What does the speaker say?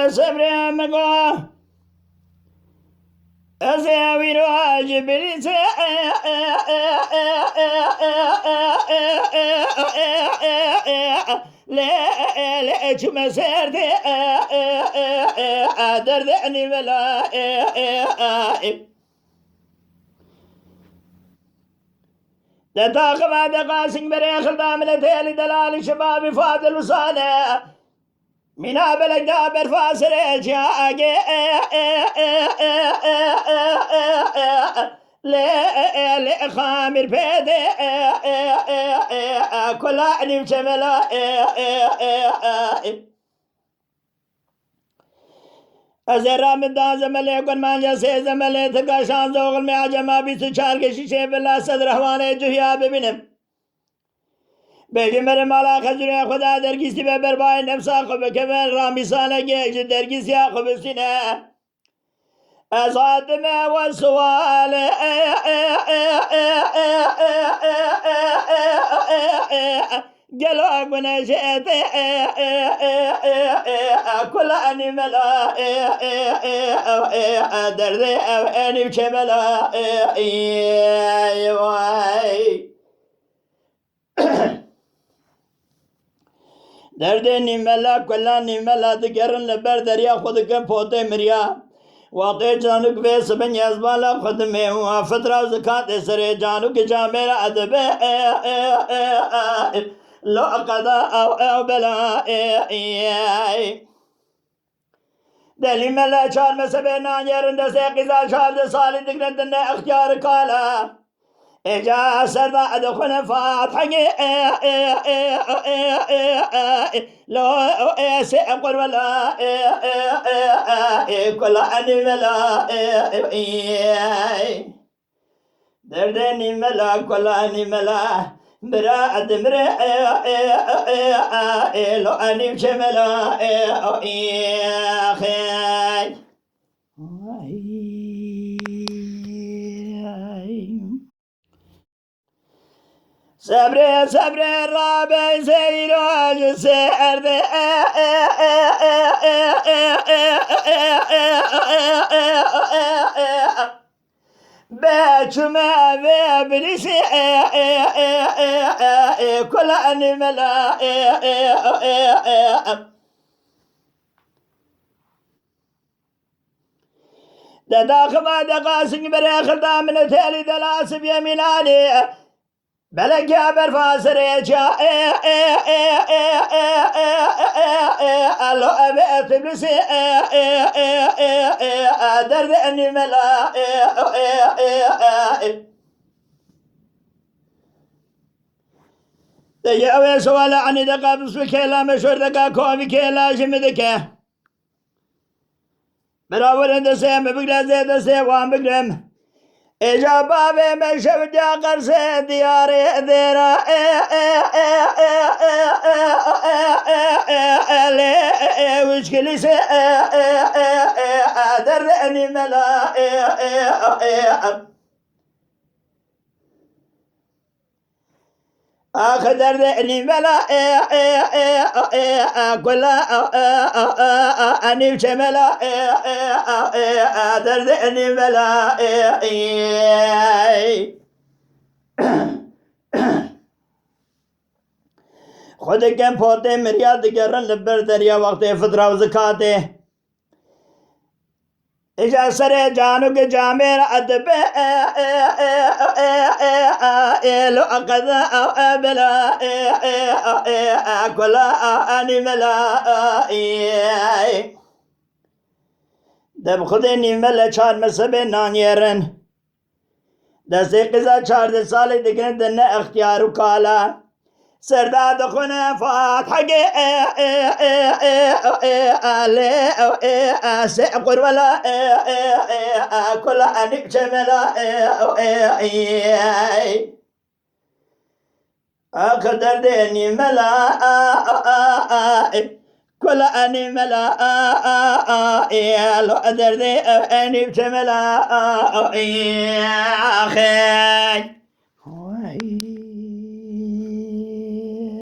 صبر مگو أزاوي راجبلت لا كما سرت دردني ولا دتاق ما دقاسم بري خدام لتالي دلال شباب فاضل وصالح من بلد دابر فاسر جاء لا خامر بيد كل علم شملا أزرا من دان زملے کن مانجا سے زملے تھکا شان زوغل میں عجمہ بھی سچار کے شیشے بلا صدر حوانے جوہیا ببینم Beygamber mala khazure Khuda dergisi be berbay nefsa khub kevel ramisane ge dergisi ya khubsine azad me ve sual gelo güneşet kul animela derde enim kemela vay دردني ملا كلاني ملا دقرن لبر دريا خود كم فوتي مريا واقع جانوك بيس بن يزبالا خود میں ہوا فترہ زکاة سرے جانوك جا میرا عدب لو قضا او بلا دلی ملا چار مسبه نانيرن دسے قضا شار دسالی دقرن دن اختیار کالا إجا سردا أدخل فاتحة لو سأقول ولا كل أني ولا دردني ملا كل أني ملا برا أدمر لو أني شملا خير صبر صبر رابع سيراج سرد باتما وابلس كل أنملا دداخ ما دقاسن بريخ دامن تالي دلاسب يميناني بلك يا برفاسر جاء لو أبيت بلسي دردني ملا تجاوي سؤال عن دقا بسبك لا مشور دقا كومي كلا جمدك براور دسي مبقلا زي دسي وان بقلم إجابة بمشهد جاقر سے دیار دیرا وشكلي سے دردني ملا دردني ملا كل أني شملا دردني ملا خود كم فوتي مريا دقرن لبر دريا وقت فترة وزكاته إجا سرے جانو کے جامیر عدب لو أقضى أو أبلا كلا أنملا دب خودنی ملا چار مسبه نانيرن دستی قضا 14 سالی دکن دن اختیارو کالا سرداد خونه فاتحه سأقر ولا كل أنك جملا أقدر ديني ملا كل أني ملا لو أقدر ديني جملا أخي